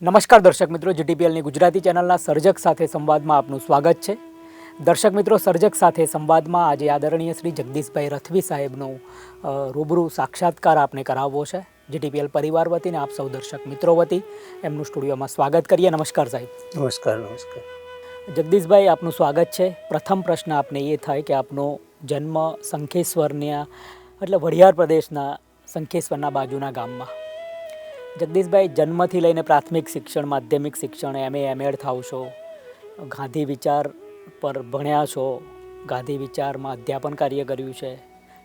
નમસ્કાર દર્શક મિત્રો, જીટીપીએલની ગુજરાતી ચેનલના સર્જક સાથે સંવાદમાં આપનું સ્વાગત છે. દર્શક મિત્રો, સર્જક સાથે સંવાદમાં આજે આદરણીય શ્રી જગદીશભાઈ રથવી સાહેબનો રૂબરૂ સાક્ષાત્કાર આપને કરાવવો છે. જીટીપીએલ પરિવાર વતીને આપ સૌ દર્શક મિત્રો વતી એમનું સ્ટુડિયોમાં સ્વાગત કરીએ. નમસ્કાર સાહેબ. નમસ્કાર. જગદીશભાઈ, આપનું સ્વાગત છે. પ્રથમ પ્રશ્ન આપને એ થાય કે આપનો જન્મ શંખેશ્વરના એટલે વઢિયાર પ્રદેશના શંખેશ્વરના બાજુના ગામમાં. જગદીશભાઈ, જન્મથી લઈને પ્રાથમિક શિક્ષણ, માધ્યમિક શિક્ષણ, એમએડ થાવ છો, ગાંધી વિચાર પર ભણ્યા છો, ગાંધી વિચારમાં અધ્યાપન કાર્ય કર્યું છે,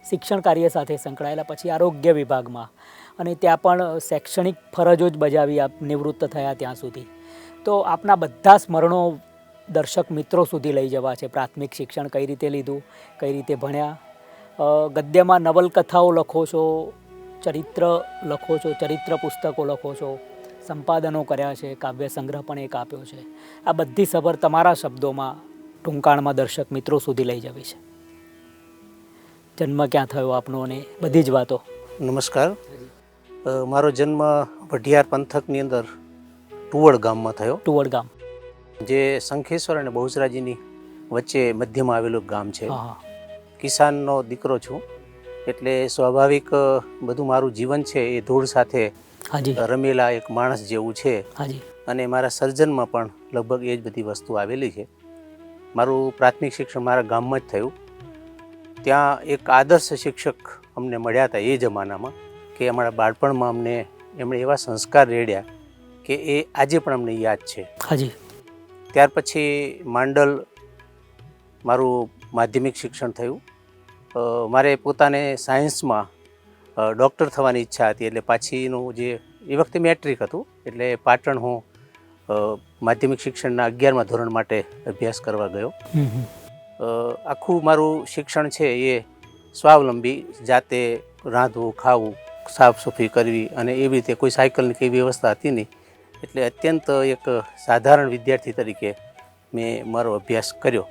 શિક્ષણ કાર્ય સાથે સંકળાયેલા, પછી આરોગ્ય વિભાગમાં અને ત્યાં પણ શૈક્ષણિક ફરજો જ બજાવી આપ નિવૃત્ત થયા ત્યાં સુધી. તો આપના બધા સ્મરણો દર્શક મિત્રો સુધી લઈ જવા છે. પ્રાથમિક શિક્ષણ કઈ રીતે લીધું, કઈ રીતે ભણ્યા, ગદ્યમાં નવલકથાઓ લખો છો, ચરિત્ર લખો છો, ચરિત્ર પુસ્તકો લખો છો, સંપાદનો કર્યા છે, કાવ્ય સંગ્રહ પણ એક આપ્યો છે. આ બધી સફર તમારા શબ્દોમાં ટૂંકાણમાં દર્શક મિત્રો સુધી લઈ જવી છે. જન્મ ક્યાં થયો આપનો અને બધી જ વાતો. નમસ્કાર. મારો જન્મ વઢિયાર પંથકની અંદર ટુવડ ગામમાં થયો. ટુવડ ગામ જે શંખેશ્વર અને બહુચરાજીની વચ્ચે મધ્યમાં આવેલું ગામ છે. હા. કિસાનનો દીકરો છું, એટલે સ્વાભાવિક બધું મારું જીવન છે એ ધૂળ સાથે હાજી રમેલા એક માણસ જેવું છે. હાજી. અને મારા સર્જનમાં પણ લગભગ એ જ બધી વસ્તુ આવેલી છે. મારું પ્રાથમિક શિક્ષણ મારા ગામમાં જ થયું. ત્યાં એક આદર્શ શિક્ષક અમને મળ્યા હતા એ જમાનામાં, કે અમારા બાળપણમાં એમણે એવા સંસ્કાર રેડ્યા કે એ આજે પણ અમને યાદ છે. હાજી. ત્યાર પછી માંડલ મારું માધ્યમિક શિક્ષણ થયું. મારે પોતાને સાયન્સમાં ડૉક્ટર થવાની ઈચ્છા હતી, એટલે પાછીનું જે એ વખતે મેટ્રિક હતું, એટલે પાટણ હું માધ્યમિક શિક્ષણના 11મા ધોરણ માટે અભ્યાસ કરવા ગયો. આખું મારું શિક્ષણ છે એ સ્વાવલંબી, જાતે રાંધવું, ખાવું, સાફ સફાઈ કરવી, અને એવી રીતે કોઈ સાયકલની કઈ વ્યવસ્થા હતી નહીં. એટલે અત્યંત એક સાધારણ વિદ્યાર્થી તરીકે મેં મારો અભ્યાસ કર્યો.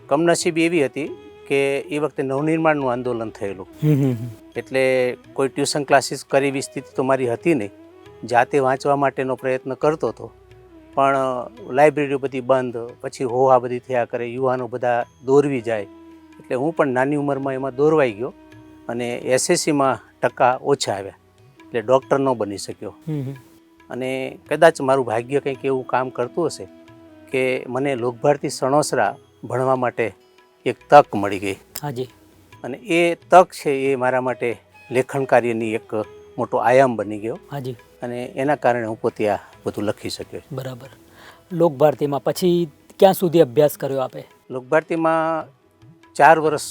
કમનસીબી એવી હતી કે એ વખતે નવનિર્માણનું આંદોલન થયેલું, એટલે કોઈ ટ્યુશન ક્લાસીસ કરી એવી સ્થિતિ તો મારી હતી નહીં. જાતે વાંચવા માટેનો પ્રયત્ન કરતો હતો, પણ લાઇબ્રેરીઓ બધી બંધ, પછી હોવા બધી થયા કરે, યુવાનો બધા દોરવી જાય, એટલે હું પણ નાની ઉંમરમાં એમાં દોરવાઈ ગયો અને એસએસસીમાં ટકા ઓછા આવ્યા, એટલે ડૉક્ટર ન બની શક્યો. અને કદાચ મારું ભાગ્ય કંઈક એવું કામ કરતું હશે કે મને લોકભારતી સણોસરા ભણવા માટે એક તક મળી ગઈ. હાજી. અને એ તક છે એ મારા માટે લેખન કાર્યની એક મોટો આયામ બની ગયો. હાજી. અને એના કારણે હું પોતે આ બધું લખી શક્યો. બરાબર. લોકભારતીમાં પછી ક્યાં સુધી અભ્યાસ કર્યો આપે? લોકભારતીમાં 4 વર્ષ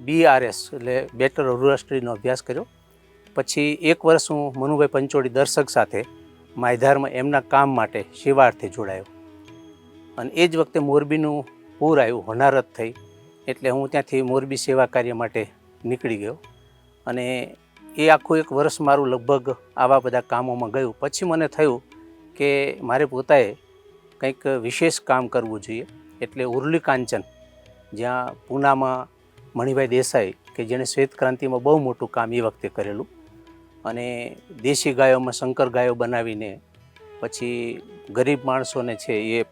BRS એટલે બેચલર ઓફ રૂરલ સ્ટડીનો અભ્યાસ કર્યો. પછી 1 વર્ષ હું મનુભાઈ પંચોળી દર્શક સાથે માયધારમાં એમના કામ માટે સેવાર્થે જોડાયો. અને એ જ વખતે મોરબીનું પૂર આવ્યું, હોનારત થઈ, એટલે હું ત્યાંથી મોરબી સેવા કાર્ય માટે નીકળી ગયો. અને એ આખું 1 વર્ષ મારું લગભગ આવા બધા કામોમાં ગયું. પછી મને થયું કે મારે પોતાએ કંઈક વિશેષ કામ કરવું જોઈએ. એટલે ઉરલી કાંચન, જ્યાં પૂનામાં મણિભાઈ દેસાઈ, કે જેણે શ્વેત ક્રાંતિમાં બહુ મોટું કામ એ વખતે કરેલું, અને દેશી ગાયોમાં સંકર ગાયો બનાવીને પછી ગરીબ માણસોને છે એ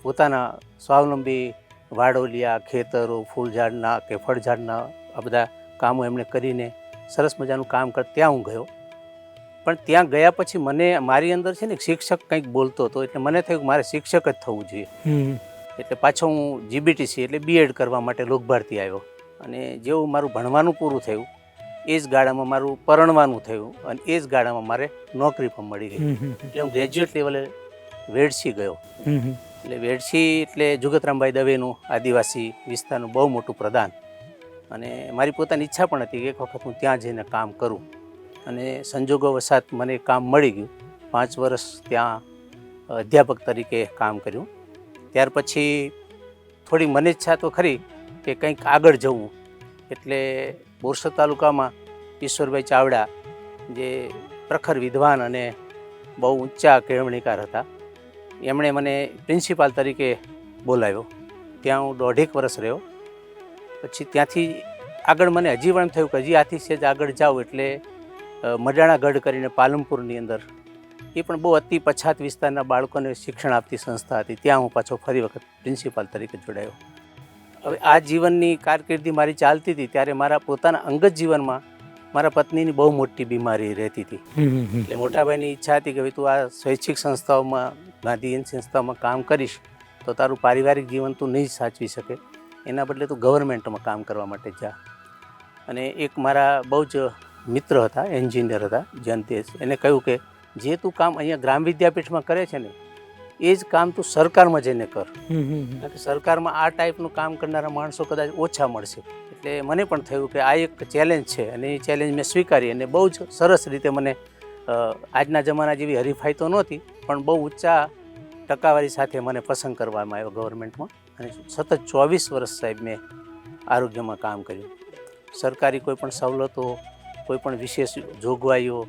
પોતાના સ્વાવલંબી વાડોલિયા, ખેતરો, ફૂલઝાડના કે ફળઝાડના આ બધા કામો એમણે કરીને સરસ મજાનું કામ કર. ત્યાં હું ગયો. પણ ત્યાં ગયા પછી મને મારી અંદર છે ને શિક્ષક કંઈક બોલતો હતો, એટલે મને થયું કે મારે શિક્ષક જ થવું જોઈએ. એટલે પાછો હું GBTC એટલે BEd કરવા માટે લોકભારતી આવ્યો. અને જેવું મારું ભણવાનું પૂરું થયું એ જ ગાળામાં મારું પરણવાનું થયું, અને એ જ ગાળામાં મારે નોકરી પણ મળી ગઈ. એટલે હું ગ્રેજ્યુએટ લેવલે વેડસી ગયો. એટલે વેડસી એટલે જુગતરામભાઈ દવેનું આદિવાસી વિસ્તારનું બહુ મોટું પ્રધાન. અને મારી પોતાની ઈચ્છા પણ હતી કે એક વખત હું ત્યાં જઈને કામ કરું. અને સંજોગો વસાત મને કામ મળી ગયું. 5 વર્ષ ત્યાં અધ્યાપક તરીકે કામ કર્યું. ત્યાર પછી થોડી મને ઈચ્છા તો ખરી કે કંઈક આગળ જવું. એટલે બોરસદ તાલુકામાં ઈશ્વરભાઈ ચાવડા, જે પ્રખર વિદ્વાન અને બહુ ઊંચા કેળવણીકાર હતા, એમણે મને પ્રિન્સિપાલ તરીકે બોલાવ્યો. ત્યાં હું 1.5 વર્ષ રહ્યો. પછી ત્યાંથી આગળ મને હજી પણ થયું કે હજી આથી સેજ આગળ જાઉં, એટલે મડાણા ગઢ કરીને પાલનપુરની અંદર એ પણ બહુ અતિ પછાત વિસ્તારના બાળકોને શિક્ષણ આપતી સંસ્થા હતી. ત્યાં હું પાછો ફરી વખત પ્રિન્સિપાલ તરીકે જોડાયો. હવે આ જીવનની કારકિર્દી મારી ચાલતી હતી ત્યારે મારા પોતાના અંગત જીવનમાં મારા પત્નીની બહુ મોટી બીમારી રહેતી હતી. એટલે મોટાભાઈની ઈચ્છા હતી કે ભાઈ તું આ સ્વૈચ્છિક સંસ્થાઓમાં, ગાંધીયન સંસ્થાઓમાં કામ કરીશ તો તારું પારિવારિક જીવન તું નહીં સાચવી શકે, એના બદલે તું ગવર્મેન્ટમાં કામ કરવા માટે જા. અને એક મારા બહુ જ મિત્ર હતા, એન્જિનિયર હતા જયંતેશ, એને કહ્યું કે જે તું કામ અહીંયા ગ્રામ વિદ્યાપીઠમાં કરે છે ને એ જ કામ તું સરકારમાં જઈને કર. કારણ કે સરકારમાં આ ટાઈપનું કામ કરનારા માણસો કદાચ ઓછા મળશે. એટલે મને પણ થયું કે આ એક ચેલેન્જ છે અને એ ચેલેન્જ મેં સ્વીકારી અને બહુ જ સરસ રીતે મને આજના જમાના જેવી હરીફાઈ તો નહોતી પણ બહુ ઊંચા ટકાવારી સાથે મને પસંદ કરવામાં આવ્યો ગવર્મેન્ટમાં. અને સતત 24 વર્ષ સાહેબ મેં આરોગ્યમાં કામ કર્યું. સરકારી કોઈ પણ સવલતો, કોઈ પણ વિશેષ જોગવાઈઓ,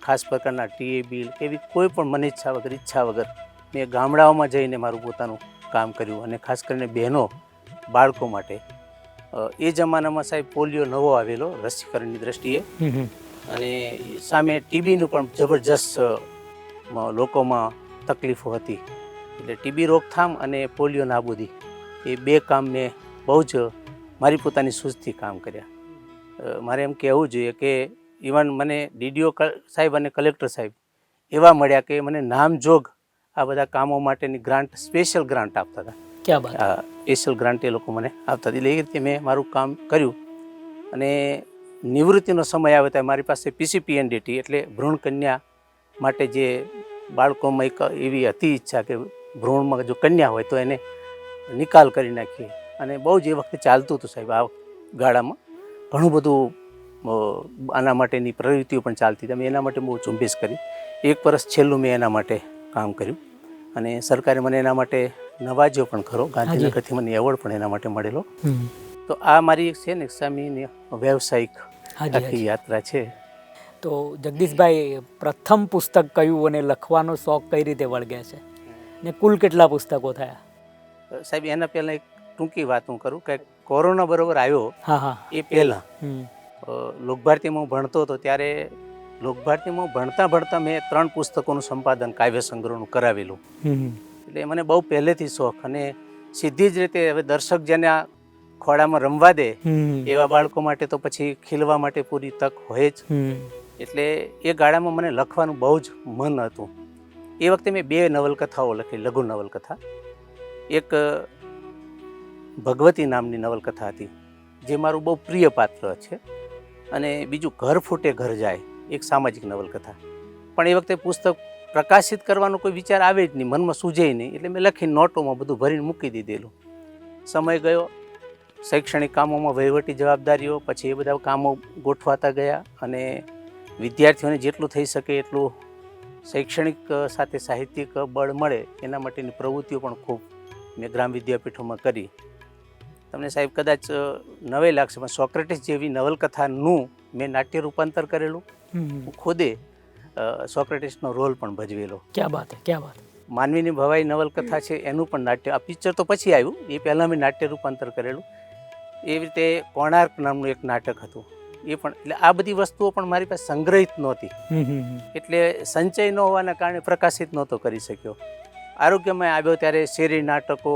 ખાસ પ્રકારના ટીએ બિલ એવી કોઈ પણ મને ઈચ્છા વગર મેં ગામડાઓમાં જઈને મારું પોતાનું કામ કર્યું. અને ખાસ કરીને બહેનો, બાળકો માટે એ જમાનામાં સાહેબ પોલિયો નવો આવેલો રસીકરણની દ્રષ્ટિએ અને સામે ટીબીનું પણ જબરજસ્ત લોકોમાં તકલીફો હતી. એટલે ટીબી રોકથામ અને પોલિયો નાબૂદી એ બે કામ મેં બહુ જ મારી પોતાની સૂઝથી કામ કર્યા. મારે એમ કહેવું જોઈએ કે ઇવન મને ડીડીઓ સાહેબ અને કલેક્ટર સાહેબ એવા મળ્યા કે મને નામજોગ આ બધા કામો માટેની ગ્રાન્ટ, સ્પેશિયલ ગ્રાન્ટ આપતા હતા. ક્યાં બાત. સ્પેશિયલ ગ્રાન્ટ એ લોકો મને આપતા. એટલે એ રીતે મેં મારું કામ કર્યું. અને નિવૃત્તિનો સમય આવે ત્યારે મારી પાસે PCPNDT એટલે ભ્રૂણ કન્યા માટે જે બાળકોમાં એક એવી હતી ઈચ્છા કે ભ્રૂણમાં જો કન્યા હોય તો એને નિકાલ કરી નાખીએ. અને બહુ જ એ વખતે ચાલતું હતું સાહેબ. આ ગાળામાં ઘણું બધું આના માટેની પ્રવૃત્તિઓ પણ ચાલતી હતી. અમે એના માટે બહુ ઝુંબેશ કરી. 1 વર્ષ છેલ્લું મેં એના માટે કામ કર્યું અને સરકારે મને એના માટે નવાજ્યો પણ ખરો. ગાંધીનગરથી મને એવોર્ડ પણ એના માટે મળેલો. તો આ મારી એક છે ને સામીની વ્યવસાયિક આખી યાત્રા છે. તો જગદીશભાઈ, પ્રથમ પુસ્તક કયું અને લખવાનો શોખ કઈ રીતે વળગ્યા છે ને કુલ કેટલા પુસ્તકો થયા? સાહેબ એના પહેલાં એક ટૂંકી વાત હું કરું કે કોરોના બરોબર આવ્યો એ પહેલાં લોકભારતીમાં હું ભણતો હતો ત્યારે લોકભારતીમાં ભણતા મેં 3 પુસ્તકોનું સંપાદન કાવ્ય સંગ્રહનું કરાવેલું. એટલે મને બહુ પહેલેથી શોખ અને સીધી જ રીતે હવે દર્શક જેને ખોળામાં રમવા દે એવા બાળકો માટે તો પછી ખીલવા માટે પૂરી તક હોય જ. એટલે એ ગાળામાં મને લખવાનું બહુ જ મન હતું. એ વખતે મેં 2 નવલકથાઓ લખી, લઘુ નવલકથા. એક ભગવતી નામની નવલકથા હતી જે મારું બહુ પ્રિય પાત્ર છે અને બીજું ઘર ફૂટે ઘર જાય, એક સામાજિક નવલકથા. પણ એ વખતે પુસ્તક પ્રકાશિત કરવાનો કોઈ વિચાર આવે જ નહીં, મનમાં સૂઝે નહીં. એટલે મેં લખીને નોટોમાં બધું ભરીને મૂકી દીધેલું. સમય ગયો, શૈક્ષણિક કામોમાં વહીવટી જવાબદારીઓ, પછી એ બધા કામો ગોઠવાતા ગયા અને વિદ્યાર્થીઓને જેટલું થઈ શકે એટલું શૈક્ષણિક સાથે સાહિત્યિક બળ મળે એના માટેની પ્રવૃત્તિઓ પણ ખૂબ મેં ગ્રામ વિદ્યાપીઠોમાં કરી. તમને સાહેબ કદાચ નવે લાગશે પણ સોક્રેટિસ જેવી નવલકથાનું મેં નાટ્ય રૂપાંતર કરેલું. હું ખુદે સોક્રેટિસનો રોલ પણ ભજવેલો. ક્યાં બાત, ક્યાં બાત. માનવીની ભવાઈ નવલકથા છે એનું પણ નાટ્ય, આ પિક્ચર તો પછી આવ્યું, એ પહેલાં મેં નાટ્ય રૂપાંતર કરેલું. એવી રીતે કોણાર્ક નામનું એક નાટક હતું એ પણ. એટલે આ બધી વસ્તુઓ પણ મારી પાસે સંગ્રહિત નહોતી એટલે સંચય ન હોવાના કારણે પ્રકાશિત નહોતો કરી શક્યો. આરોગ્યમાં આવ્યો ત્યારે શેરી નાટકો,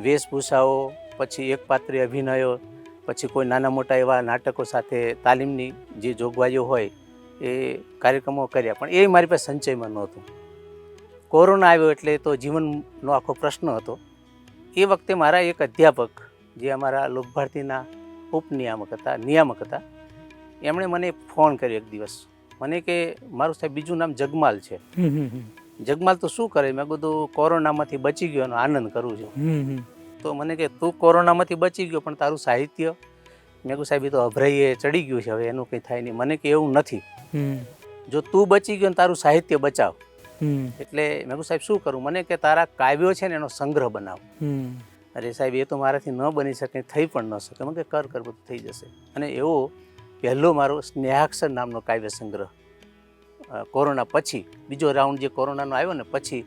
વેશભૂષાઓ, પછી એકપાત્રી અભિનયો, પછી કોઈ નાના મોટા એવા નાટકો સાથે તાલીમની જે જોગવાઈઓ હોય એ કાર્યક્રમો કર્યા. પણ એ મારી પાસે સંચયમાં નહોતું. કોરોના આવ્યો એટલે તો જીવનનો આખો પ્રશ્ન હતો. એ વખતે મારા એક અધ્યાપક જે અમારા લોકભારતીના નિયામક હતા, એમણે મને ફોન કર્યો એક દિવસ. મને કે મારું સાહેબ બીજું નામ જગમાલ છે. જગમાલ તો શું કરે? મેં કીધું કોરોનામાંથી બચી ગયો એનો આનંદ કરું છું. તો મને કે તું કોરોનામાંથી બચી ગયો પણ તારું સાહિત્ય? મેં કહ્યું સાહેબ એ તો અભરાઈએ ચડી ગયું છે, હવે એનું કંઈ થાય નહીં. મને કે એવું નથી, જો તું બચી ગયો ને તારું સાહિત્ય બચાવ. એટલે મેં કહ્યું સાહેબ શું કરું? મને કે તારા કાવ્યો છે ને એનો સંગ્રહ બનાવ. અરે સાહેબ એ તો મારાથી ન બની શકે, થઈ પણ ન શકે. મને કે કર બધું થઈ જશે. અને એવો પહેલો મારો સ્નેહાક્ષર નામનો કાવ્ય સંગ્રહ કોરોના પછી, બીજો રાઉન્ડ જે કોરોનાનો આવ્યો ને પછી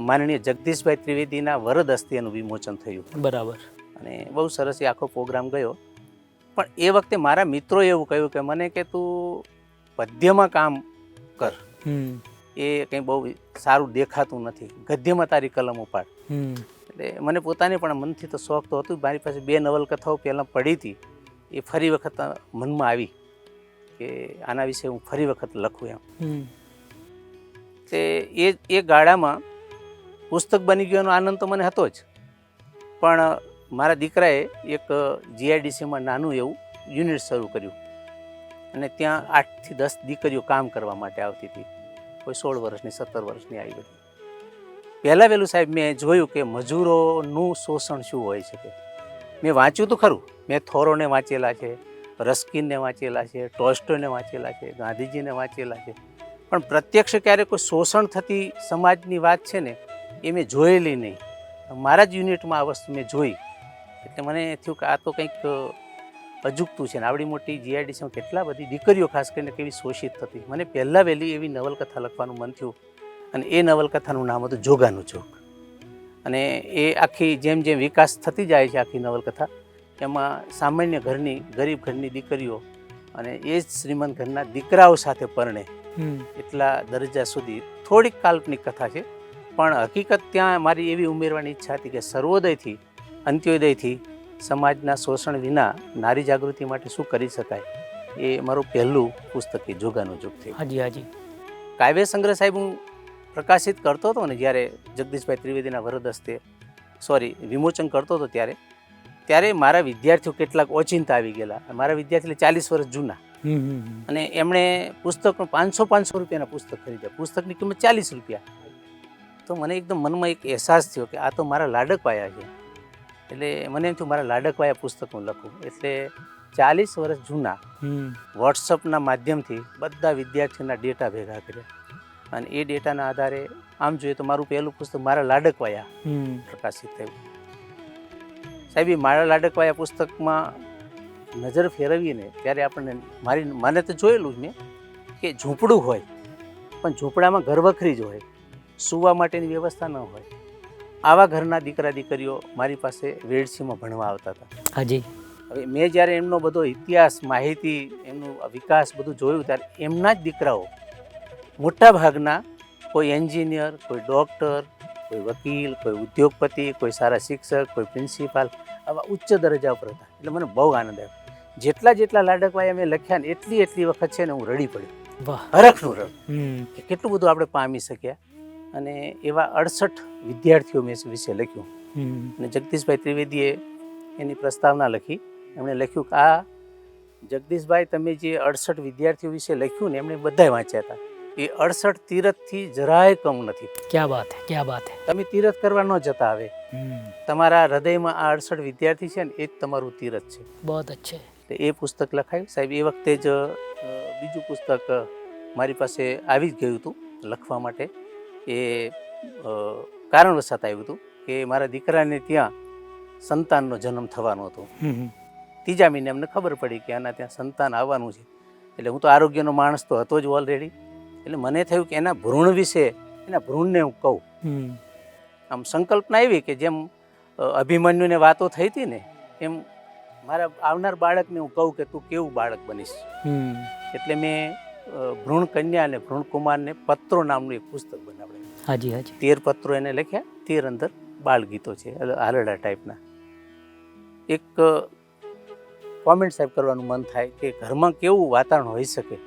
માનનીય જગદીશભાઈ ત્રિવેદીના વરદ હસ્તે એનું વિમોચન થયું. બરાબર. અને બહુ સરસ એ આખો પ્રોગ્રામ ગયો. પણ એ વખતે મારા મિત્રોએ એવું કહ્યું કે મને કે તું પદ્યમાં કામ કર. એ કંઈ બહુ સારું દેખાતું નથી. ગદ્યમાં તારી કલમ ઉપાડ. એટલે મને પોતાને પણ મનથી તો શોખ તો હતું. મારી પાસે 2 નવલકથાઓ પહેલાં પડી હતી, એ ફરી વખત મનમાં આવી કે આના વિશે હું ફરી વખત લખું એમ. તે એ ગાળામાં પુસ્તક બની ગયો એનો આનંદ તો મને હતો જ, પણ મારા દીકરાએ એક જીઆઈડીસીમાં નાનું એવું યુનિટ શરૂ કર્યું અને ત્યાં 8 થી 10 દીકરીઓ કામ કરવા માટે આવતી હતી. કોઈ 16 વર્ષની 17 વર્ષની આવી બધી. પહેલાં વહેલું સાહેબ મેં જોયું કે મજૂરોનું શોષણ શું હોય છે. મેં વાંચ્યું તો ખરું, મેં થોરોને વાંચેલા છે, રસ્કિનને વાંચેલા છે, ટોલ્સ્ટોયને વાંચેલા છે, ગાંધીજીને વાંચેલા છે, પણ પ્રત્યક્ષ ક્યારેક કોઈ શોષણ થતી સમાજની વાત છે ને એ મેં જોયેલી નહીં. મારા જ યુનિટમાં આ વસ્તુ મેં જોઈ એટલે મને થયું કે આ તો કંઈક અજુગતું છે ને. આવડી મોટી જીઆઈડીસીમાં કેટલા બધી દીકરીઓ ખાસ કરીને કેવી શોષિત થતી. મને પહેલાં વહેલી એવી નવલકથા લખવાનું મન થયું અને એ નવલકથાનું નામ હતું જોગાનું જોગ. અને એ આખી જેમ જેમ વિકાસ થતી જાય છે આખી નવલકથા, એમાં સામાન્ય ઘરની ગરીબ ઘરની દીકરીઓ અને એ જ શ્રીમંત ઘરના દીકરાઓ સાથે પરણે એટલા દરજ્જા સુધી થોડીક કાલ્પનિક કથા છે, પણ હકીકત ત્યાં મારી એવી ઉમેરવાની ઈચ્છા હતી કે સર્વોદયથી અંત્યોદયથી સમાજના શોષણ વિના નારી જાગૃતિ માટે શું કરી શકાય. એ મારું પહેલું પુસ્તક એ જોગાનું જોગ થયું. હાજી હાજી. કાવ્ય સંગ્રહ સાહેબ હું પ્રકાશિત કરતો હતો ને જ્યારે જગદીશભાઈ ત્રિવેદીના વરદ હસ્તે વિમોચન કરતો હતો ત્યારે મારા વિદ્યાર્થીઓ કેટલાક ઓચિંતા આવી ગયેલા. મારા વિદ્યાર્થી 40 વર્ષ જૂના, અને એમણે પુસ્તક 500 રૂપિયાના પુસ્તક ખરીદ્યા. પુસ્તકની કિંમત 40 રૂપિયા. તો મને એકદમ મનમાં એક અહેસાસ થયો કે આ તો મારા લાડકવાયા છે. એટલે મને એમ થયું મારા લાડકવાયા પુસ્તક હું લખું. એટલે 40 વર્ષ જૂના વોટ્સઅપના માધ્યમથી બધા વિદ્યાર્થીઓના ડેટા ભેગા કર્યા અને એ ડેટાના આધારે આમ જોઈએ તો મારું પહેલું પુસ્તક મારા લાડકવાયા પ્રકાશિત થયું. સાહેબ એ મારા લાડકવાયા પુસ્તકમાં નજર ફેરવીને ત્યારે આપણને મને તો જોયેલું જ મેં કે ઝૂંપડું હોય પણ ઝૂંપડામાં ઘરવખરી જ હોય, સૂવા માટેની વ્યવસ્થા ન હોય. આવા ઘરના દીકરા દીકરીઓ મારી પાસે વેડસીમાં ભણવા આવતા હતા. હાજી. હવે મેં જ્યારે એમનો બધો ઇતિહાસ, માહિતી, એમનો વિકાસ બધું જોયું ત્યારે એમના જ દીકરાઓ મોટા ભાગના કોઈ એન્જિનિયર, કોઈ ડૉક્ટર, કોઈ વકીલ, કોઈ ઉદ્યોગપતિ, કોઈ સારા શિક્ષક, કોઈ પ્રિન્સિપાલ, આવા ઉચ્ચ દરજ્જા ઉપર હતા. એટલે મને બહુ આનંદ આવ્યો. જેટલા લાડકવાયા મેં લખ્યા ને એટલી વખત છે ને હું રડી પડ્યો. હરખનું રડ કે કેટલું બધું આપણે પામી શક્યા. અને એવા 68 વિદ્યાર્થીઓ મેં વિશે લખ્યું. અને જગદીશભાઈ ત્રિવેદીએ એની પ્રસ્તાવના લખી. એમણે લખ્યું કે આ જગદીશભાઈ તમે જે 68 વિદ્યાર્થીઓ વિશે લખ્યું ને એમણે બધાએ વાંચ્યા હતા. એ 68 તીરથથી જરાય કમ નથી. ક્યાં વાત હે, ક્યાં વાત હે. તમે તીરથ કરવા ન જતા હવે તમારા હૃદયમાં આ 68 વિદ્યાર્થી છે ને એ જ તમારું તીરથ છે. બહુ અચ્છે. એ પુસ્તક લખાયું સાહેબ. એ વખતે જ બીજું પુસ્તક મારી પાસે આવી જ ગયું હતું લખવા માટે. એ કારણવશાત આવ્યું હતું કે મારા દીકરાને ત્યાં સંતાનનો જન્મ થવાનો હતો. 3જા મહિને અમને ખબર પડી કે આના ત્યાં સંતાન આવવાનું છે. એટલે હું તો આરોગ્યનો માણસ તો હતો જ ઓલરેડી. એટલે મને થયું કે એના ભ્રૂણ વિશે, એના ભ્રૂણને હું કહું. આમ સંકલ્પના એવી કે જેમ અભિમન્યુને વાતો થઈ હતી ને એમ મારા આવનાર બાળકને હું કહું કે તું કેવું બાળક બનીશ. એટલે મેં ભ્રૂણ કન્યા અને ભ્રૂણ કુમારને પત્રો નામનું એક પુસ્તક બનાવ્યું. હાજી હાજી. 13 પત્રો એને લખ્યા. 13 અંદર બાળ ગીતો છે, હાલરડા ટાઈપના. એક કોમેન્ટ સાહેબ કરવાનું મન થાય કે ઘરમાં કેવું વાતાવરણ હોઈ શકે.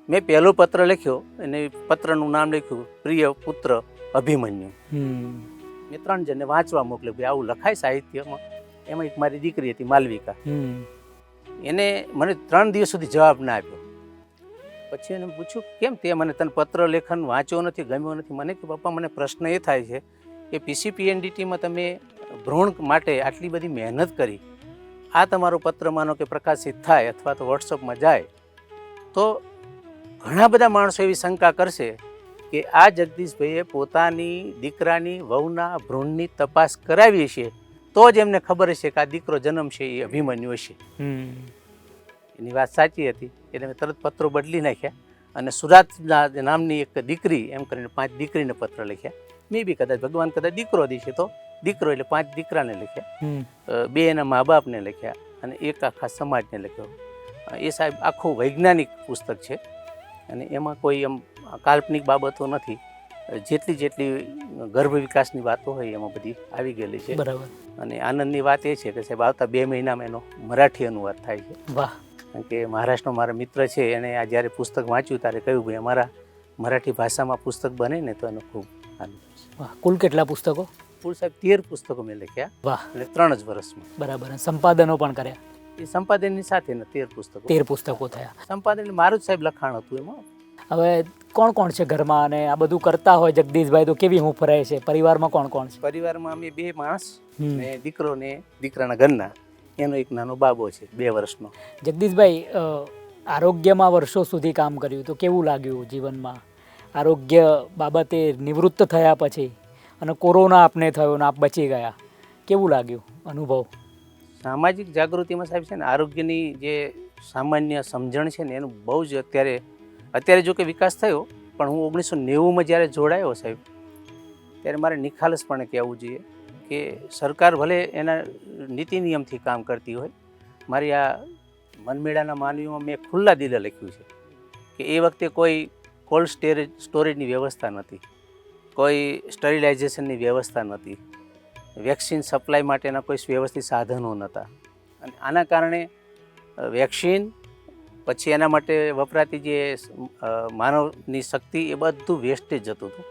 મેં પહેલો પત્ર લખ્યો અને પત્રનું નામ લખ્યું પ્રિય પુત્ર અભિમન્યુ. મેં 3 જણને વાંચવા મોકલ્યું ભાઈ આવું લખાય સાહિત્યમાં. એમાં એક મારી દીકરી હતી માલવિકા. એને મને 3 દિવસ સુધી જવાબ ના આપ્યો. પછી એને પૂછ્યું કેમ તે મને તને પત્ર લેખન વાંચ્યો નથી, ગમ્યો નથી. મને કે પપ્પા મને પ્રશ્ન એ થાય છે કે PCPNDTમાં તમે ભ્રૂણ માટે આટલી બધી મહેનત કરી, આ તમારો પત્ર માનો કે પ્રકાશિત થાય અથવા તો વોટ્સઅપમાં જાય તો ઘણા બધા માણસો એવી શંકા કરશે કે આ જગદીશભાઈએ પોતાની દીકરાની વહુના ભ્રૂણની તપાસ કરાવી છે તો જ એમને ખબર હશે કે આ દીકરો જન્મ છે એ અભિમન્યુ હશે. એની વાત સાચી હતી. એટલે મેં તરત પત્રો બદલી નાખ્યા અને સુરાત નામની એક દીકરી એમ કરીને 5 દીકરીને પત્ર લખ્યા. મેં બી કદાચ ભગવાન કદાચ દીકરો દેશે તો દીકરો એટલે 5 દીકરાને લખ્યા, 2 એના મા બાપને લખ્યા અને 1 આખા સમાજને લખ્યો. એ સાહેબ આખું વૈજ્ઞાનિક પુસ્તક છે અને એમાં કોઈ એમ કાલ્પનિક બાબતો નથી. જેટલી ગર્ભ વિકાસની વાતો હોય એમાં બધી આવી ગયેલી છે. બરાબર. અને આનંદની વાત એ છે કે સાહેબ આવતા 2 મહિનામાં એનો મરાઠી અનુવાદ થાય છે. વાહ. કારણ કે મહારાષ્ટ્રનો મારા મિત્ર છે, એણે આ જ્યારે પુસ્તક વાંચ્યું ત્યારે કહ્યું ભાઈ અમારા મરાઠી ભાષામાં પુસ્તક બને ને તો એનો ખૂબ આનંદ છે. વાહ. કુલ કેટલા પુસ્તકો? કુલ સાહેબ 13 પુસ્તકો મેં લખ્યા. વાહ. એટલે 3 જ વર્ષમાં. બરાબર. અને સંપાદનો પણ કર્યા? એ સંપાદનની સાથે ને 13 પુસ્તકો. 13 પુસ્તકો થયા. સંપાદન મારું જ સાહેબ લખાણ હતું એમાં. હવે કોણ કોણ છે ઘરમાં, અને આ બધું કરતા હોય જગદીશભાઈ તો કેવી હું ફરાય છે? પરિવારમાં કોણ કોણ છે? પરિવારમાં અમે 2 માણસ, ને દીકરો ને દીકરાના ઘરના, એનો એક નાનો બાબો છે 2 વર્ષનો. જગદીશભાઈ, આરોગ્યમાં વર્ષો સુધી કામ કર્યું તો કેવું લાગ્યું જીવનમાં? આરોગ્ય બાબતે નિવૃત્ત થયા પછી અને કોરોના આપને થયો ને આપ બચી ગયા, કેવું લાગ્યું અનુભવ? સામાજિક જાગૃતિમાં સાહેબ છે ને આરોગ્યની જે સામાન્ય સમજણ છે ને એનું બહુ જ અત્યારે જો કે વિકાસ થયો, પણ હું 1990માં જ્યારે જોડાયો સાહેબ, ત્યારે મારે નિખાલસપણે કહેવું જોઈએ કે સરકાર ભલે એના નીતિ નિયમથી કામ કરતી હોય, મારી આ મનમેળાના માનવીમાં મેં ખુલ્લા દિલે લખ્યું છે કે એ વખતે કોઈ કોલ્ડ સ્ટોરેજની વ્યવસ્થા નહોતી, કોઈ સ્ટરીલાઇઝેશનની વ્યવસ્થા નહોતી, વેક્સિન સપ્લાય માટેના કોઈ વ્યવસ્થિત સાધનો નહોતા. અને આના કારણે વેક્સિન પછી એના માટે વપરાતી જે માનવની શક્તિ એ બધું વેસ્ટેજ જતું હતું.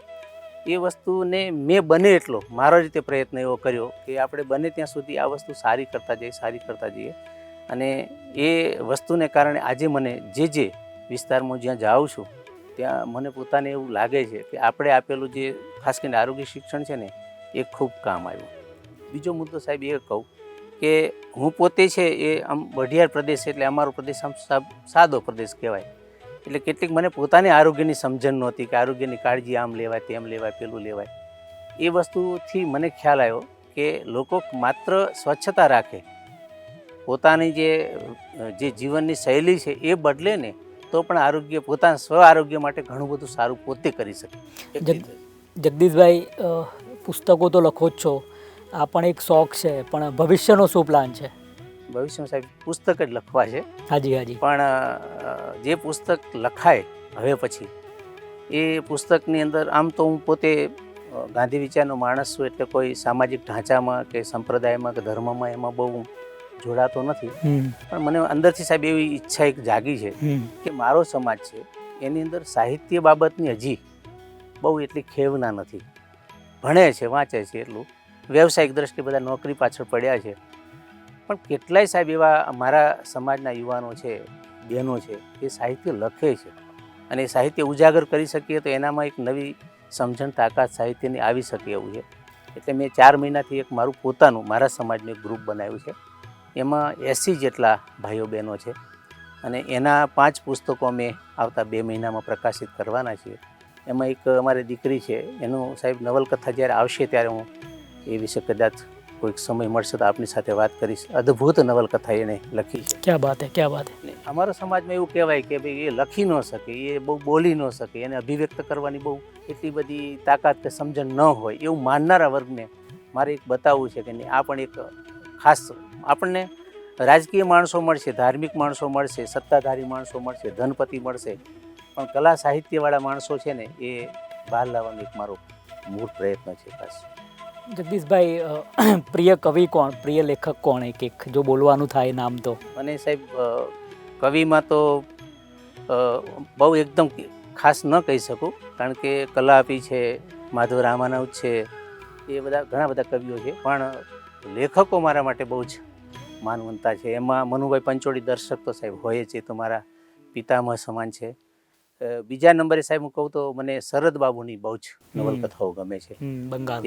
એ વસ્તુને મેં બને એટલો મારો રીતે પ્રયત્ન એવો કર્યો કે આપણે બને ત્યાં સુધી આ વસ્તુ સારી કરતા જઈએ. અને એ વસ્તુને કારણે આજે મને જે વિસ્તારમાં જ્યાં જાઉં છું ત્યાં મને પોતાને એવું લાગે છે કે આપણે આપેલું જે ખાસ કરીને આરોગ્ય શિક્ષણ છે ને એ ખૂબ કામ આવ્યું. બીજો મુદ્દો સાહેબ એ કહું કે હું પોતે છે એ આમ વઢિયાર પ્રદેશ, એટલે અમારો પ્રદેશ આમ સાદો પ્રદેશ કહેવાય. એટલે કેટલીક મને પોતાની આરોગ્યની સમજણ નહોતી કે આરોગ્યની કાળજી આમ લેવાય, તેમ લેવાય, પેલું લેવાય. એ વસ્તુથી મને ખ્યાલ આવ્યો કે લોકો માત્ર સ્વચ્છતા રાખે, પોતાની જે જીવનની શૈલી છે એ બદલે ને તો પણ આરોગ્ય, પોતાના સ્વ આરોગ્ય માટે ઘણું બધું સારું પોતે કરી શકે. જગદીશભાઈ, પુસ્તકો તો લખો જ છો, આ પણ એક શોખ છે, પણ ભવિષ્યનો શું પ્લાન છે? ભવિષ્યમાં સાહેબ પુસ્તક જ લખવા છે. હાજી. પણ જે પુસ્તક લખાય હવે પછી એ પુસ્તકની અંદર આમ તો હું પોતે ગાંધી વિચારનો માણસ છું, એટલે કોઈ સામાજિક ઢાંચામાં કે સંપ્રદાયમાં કે ધર્મમાં એમાં બહુ જોડાતો નથી. પણ મને અંદરથી સાહેબ એવી ઈચ્છા એક જાગી છે કે મારો સમાજ છે એની અંદર સાહિત્ય બાબતની હજી બહુ એટલી ખેવના નથી. ભણે છે, વાંચે છે, એટલું વ્યવસાયિક દ્રષ્ટિએ બધા નોકરી પાછળ પડ્યા છે. પણ કેટલાય સાહેબ એવા મારા સમાજના યુવાનો છે, બહેનો છે, એ સાહિત્ય લખે છે અને એ સાહિત્ય ઉજાગર કરી શકીએ તો એનામાં એક નવી સમજણ, તાકાત સાહિત્યની આવી શકે એવું છે. એટલે મેં 4 મહિનાથી એક મારું પોતાનું, મારા સમાજનું એક ગ્રુપ બનાવ્યું છે. એમાં 80 જેટલા ભાઈઓ બહેનો છે અને એના 5 પુસ્તકો અમે આવતા 2 મહિનામાં પ્રકાશિત કરવાના છીએ. એમાં એક અમારી દીકરી છે, એનું સાહેબ નવલકથા જ્યારે આવશે ત્યારે હું એ વિશે કદાચ કોઈક સમય મળશે તો આપની સાથે વાત કરીશ. અદ્ભુત નવલકથા એને લખી છે. ક્યાં બાત હે, ક્યાં બાત હે. અમારા સમાજમાં એવું કહેવાય કે ભાઈ એ લખી ન શકે, એ બહુ બોલી ન શકે, એને અભિવ્યક્ત કરવાની બહુ એટલી બધી તાકાત કે સમજણ ન હોય એવું માનનારા વર્ગને મારે એક બતાવવું છે કે નહીં, આ પણ એક ખાસ આપણને રાજકીય માણસો મળશે, ધાર્મિક માણસો મળશે, સત્તાધારી માણસો મળશે, ધનપતિ મળશે, પણ કલા સાહિત્યવાળા માણસો છે ને એ બહાર લાવવાનો એક મારો મૂળ પ્રયત્ન છે ખાસ. જગદીશભાઈ, પ્રિય કવિ કોણ, પ્રિય લેખક કોણ? એક જો બોલવાનું થાય નામ તો. અને સાહેબ કવિમાં તો બહુ એકદમ ખાસ ન કહી શકું, કારણ કે કલાપી છે, માધવ રામાનુજ છે, એ બધા ઘણા બધા કવિઓ છે. પણ લેખકો મારા માટે બહુ જ માનવંતા છે. એમાં મનુભાઈ પંચોળી દર્શક તો સાહેબ હોય જ, એ તો મારા પિતામહ સમાન છે. બીજા નંબરે સાહેબ હું કહું તો મને શરદ બાબુની બહુ જ નવલકથાઓ ગમે છે.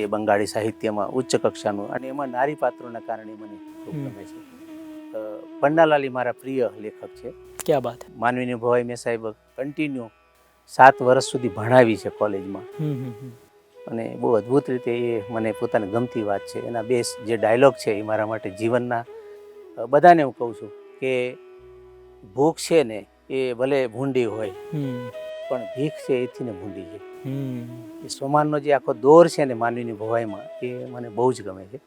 એ બંગાળી સાહિત્યમાં ઉચ્ચ કક્ષાનું, અને એમાં નારી પાત્રોના કારણે મને ખૂબ ગમે છે. પન્નાલાલ મારા પ્રિય લેખક છે. ક્યાં બાત. માનવીની ભવાઈ મેં સાહેબ કન્ટિન્યુ 7 વર્ષ સુધી ભણાવી છે કોલેજમાં, અને બહુ અદ્ભુત રીતે એ મને પોતાને ગમતી વાત છે. એના 2 જે ડાયલોગ છે એ મારા માટે જીવનના, બધાને હું કહું છું કે ભૂખ છે ને એ ભલે ભૂંડી હોય પણ ભીખ છે એથી ને ભૂંડી છે. એ સોમાનનો જે આખો દોર છે ને માનવીની ભવાઈમાં, એ મને બહુ જ ગમે છે.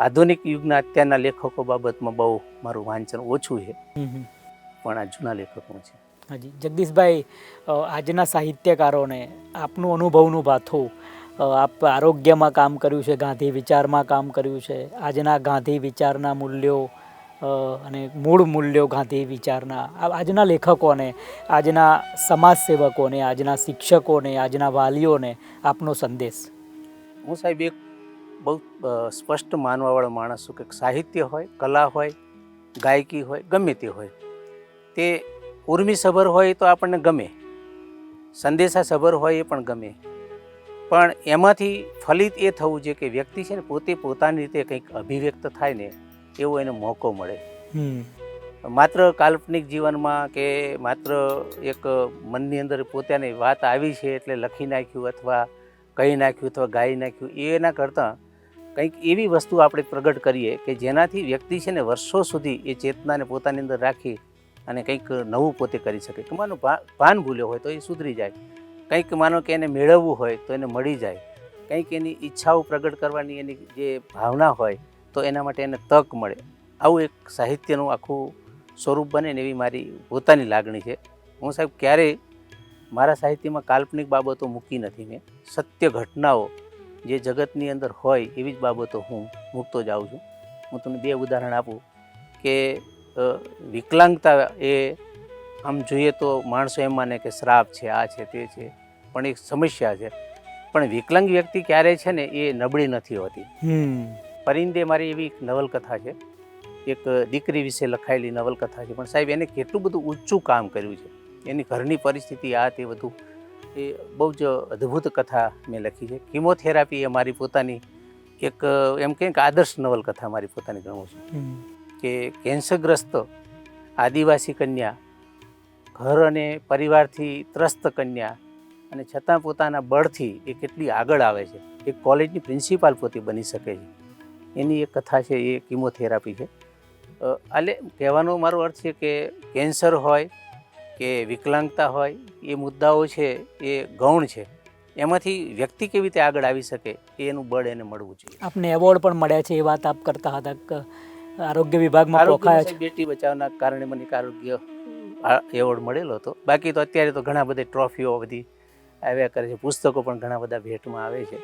આધુનિક યુગના અત્યારના લેખકો બાબતમાં બહુ મારું વાંચન ઓછું છે, પણ આ જૂના લેખકો છે. હાજી જગદીશભાઈ, આજના સાહિત્યકારોને આપનું અનુભવનું ભાથું, આપ આરોગ્યમાં કામ કર્યું છે, ગાંધી વિચારમાં કામ કર્યું છે, આજના ગાંધી વિચારના મૂલ્યો અને મૂળ મૂલ્યો ગાંધી વિચારના આજના લેખકોને, આજના સમાજસેવકોને, આજના શિક્ષકોને, આજના વાલીઓને આપનો સંદેશ. હું સાહેબ એક બહુ સ્પષ્ટ માનવાવાળો માણસ છું કે સાહિત્ય હોય, કલા હોય, ગાયકી હોય, ગમે તે હોય, તે ઉર્મિસભર હોય તો આપણને ગમે, સંદેશાસભર હોય એ પણ ગમે, પણ એમાંથી ફલિત એ થવું જોઈએ કે વ્યક્તિ છે ને પોતે પોતાની રીતે કંઈક અભિવ્યક્ત થાય ને એવો એને મોકો મળે. માત્ર કાલ્પનિક જીવનમાં કે માત્ર એક મનની અંદર પોતાની વાત આવી છે એટલે લખી નાખ્યું અથવા કહી નાખ્યું અથવા ગાઈ નાખ્યું, એના કરતાં કંઈક એવી વસ્તુ આપણે પ્રગટ કરીએ કે જેનાથી વ્યક્તિ છે ને વર્ષો સુધી એ ચેતનાને પોતાની અંદર રાખી અને કંઈક નવું પોતે કરી શકે. કે માનો ભાન ભૂલ્યો હોય તો એ સુધરી જાય, કંઈક માનો કે એને મેળવવું હોય તો એને મળી જાય, કંઈક એની ઈચ્છાઓ પ્રગટ કરવાની એની જે ભાવના હોય તો એના માટે એને તક મળે. આવું એક સાહિત્યનું આખું સ્વરૂપ બને ને એવી મારી પોતાની લાગણી છે. હું સાહેબ ક્યારેય મારા સાહિત્યમાં કાલ્પનિક બાબતો મૂકી નથી. મેં સત્ય ઘટનાઓ જે જગતની અંદર હોય એવી જ બાબતો હું મૂકતો જાઉં છું. હું તમને 2 ઉદાહરણ આપું કે વિકલાંગતા એ આમ જોઈએ તો માણસો એમ માને કે શ્રાપ છે, આ છે, તે છે, પણ એક સમસ્યા છે. પણ વિકલાંગ વ્યક્તિ ક્યારે છે ને એ નબળી નથી હોતી. પરિંદે મારી એવી એક નવલકથા છે, એક દીકરી વિશે લખાયેલી નવલકથા છે, પણ સાહેબ એને કેટલું બધું ઊંચું કામ કર્યું છે. એની ઘરની પરિસ્થિતિ આ તે બધું, એ બહુ જ અદ્ભુત કથા મેં લખી છે. કિમોથેરાપી એ મારી પોતાની એક એમ કહે કે આદર્શ નવલકથા મારી પોતાની ગણું છું કે કેન્સરગ્રસ્ત આદિવાસી કન્યા, ઘર અને પરિવારથી ત્રસ્ત કન્યા, અને છતાં પોતાના બળથી એ કેટલી આગળ આવે છે, એક કોલેજની પ્રિન્સિપાલ પોતે બની શકે છે. એની એક કથા છે, એ કિમોથેરાપી છે. એટલે કહેવાનો મારો અર્થ છે કે કેન્સર હોય કે વિકલાંગતા હોય, એ મુદ્દાઓ છે એ ગૌણ છે. એમાંથી વ્યક્તિ કેવી રીતે આગળ આવી શકે એનું બળ એને મળવું જોઈએ. આપને એવોર્ડ પણ મળ્યા છે, એ વાત આપ કરતા હતા કે આરોગ્ય વિભાગમાં પોખાયા છે. બેટી બચાવના કારણે મને આરોગ્ય એવોર્ડ મળેલો હતો. બાકી તો અત્યારે તો ઘણા બધા ટ્રોફીઓ બધી આવ્યા કરે છે, પુસ્તકો પણ ઘણા બધા ભેટમાં આવે છે.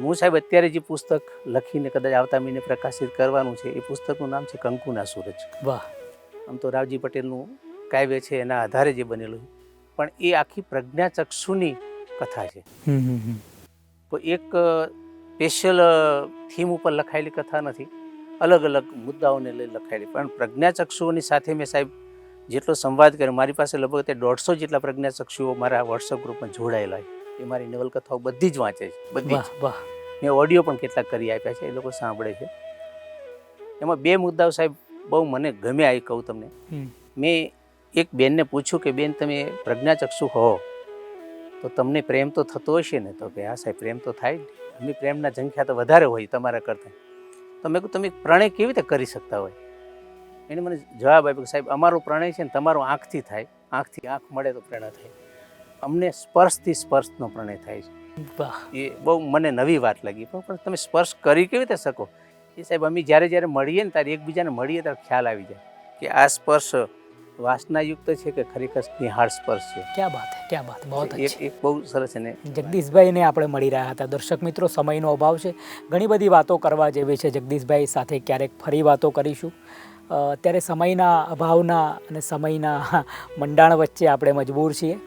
હું સાહેબ અત્યારે જે પુસ્તક લખીને કદાચ આવતા મહિને પ્રકાશિત કરવાનું છે, એ પુસ્તકનું નામ છે કંકુના સૂરજ. વાહ! આમ તો રાવજી પટેલનું કાવ્ય છે, એના આધારે જે બનેલું છે, પણ એ આખી પ્રજ્ઞાચક્ષુની કથા છે. તો એક સ્પેશિયલ થીમ ઉપર લખાયેલી કથા નથી, અલગ અલગ મુદ્દાઓને લઈ લખાયેલી. પણ પ્રજ્ઞાચક્ષુઓની સાથે મેં સાહેબ જેટલો સંવાદ કર્યો, મારી પાસે લગભગ 150 જેટલા પ્રજ્ઞાચક્ષુઓ મારા વોટ્સઅપ ગ્રુપમાં જોડાયેલા છે. એ મારી નવલકથાઓ બધી જ વાંચે છે, બધી જ. મેં ઓડિયો પણ કેટલાક કરી આપ્યા છે, એ લોકો સાંભળે છે. એમાં 2 મુદ્દાઓ સાહેબ બહુ મને ગમ્યા, એ કહું તમને. મેં એક બેનને પૂછ્યું કે બેન, તમે પ્રજ્ઞાચક્ષુ હો તો તમને પ્રેમ તો થતો હશે ને? તો કે હા સાહેબ, પ્રેમ તો થાય જ. એમની પ્રેમના સંખ્યા તો વધારે હોય તમારા કરતાં. તો મેં કહ્યું તમે પ્રણય કેવી રીતે કરી શકતા હોય? એને મને જવાબ આપ્યો કે સાહેબ, અમારો પ્રણય છે ને તમારો આંખથી થાય, આંખથી આંખ મળે તો પ્રેરણા થાય. અમને સ્પર્શથી સ્પર્શનો પ્રણય થાય છે. એ બહુ મને નવી વાત લાગી. પણ તમે સ્પર્શ કરી કેવી રીતે શકો? એ સાહેબ અમે જ્યારે મળીએ ને ત્યારે એકબીજાને મળીએ ત્યારે ખ્યાલ આવી જાય કે આ સ્પર્શ વાસનાયુક્ત છે કે ખરેખર નિહાળ સ્પર્શ છે. ક્યાં બાત હે, ક્યાં બાત, બહુ એક બહુ સરસ. એને જગદીશભાઈને આપણે મળી રહ્યા હતા. દર્શક મિત્રો, સમયનો અભાવ છે, ઘણી બધી વાતો કરવા જેવી છે. જગદીશભાઈ સાથે ક્યારેક ફરી વાતો કરીશું. અત્યારે સમયના અભાવના અને સમયના મંડાણ વચ્ચે આપણે મજબૂર છીએ.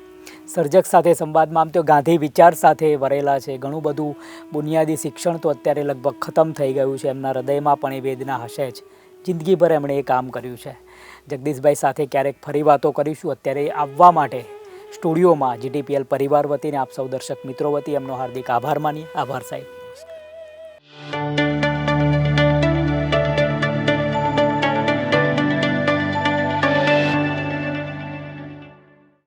સર્જક સાથે સંવાદમાં આમ તો ગાંધી વિચાર સાથે વરેલા છે. ઘણું બધું બુનિયાદી શિક્ષણ તો અત્યારે લગભગ ખતમ થઈ ગયું છે. એમના હૃદયમાં પણ એ વેદના હશે જ. જિંદગીભર એમણે એ કામ કર્યું છે. જગદીશભાઈ સાથે ક્યારેક ફરી વાતો કરીશું. અત્યારે આવવા માટે સ્ટુડિયોમાં GTPL પરિવાર વતીને આપ સૌ દર્શક મિત્રો વતી એમનો હાર્દિક આભાર માનીએ. આભાર સાહેબ.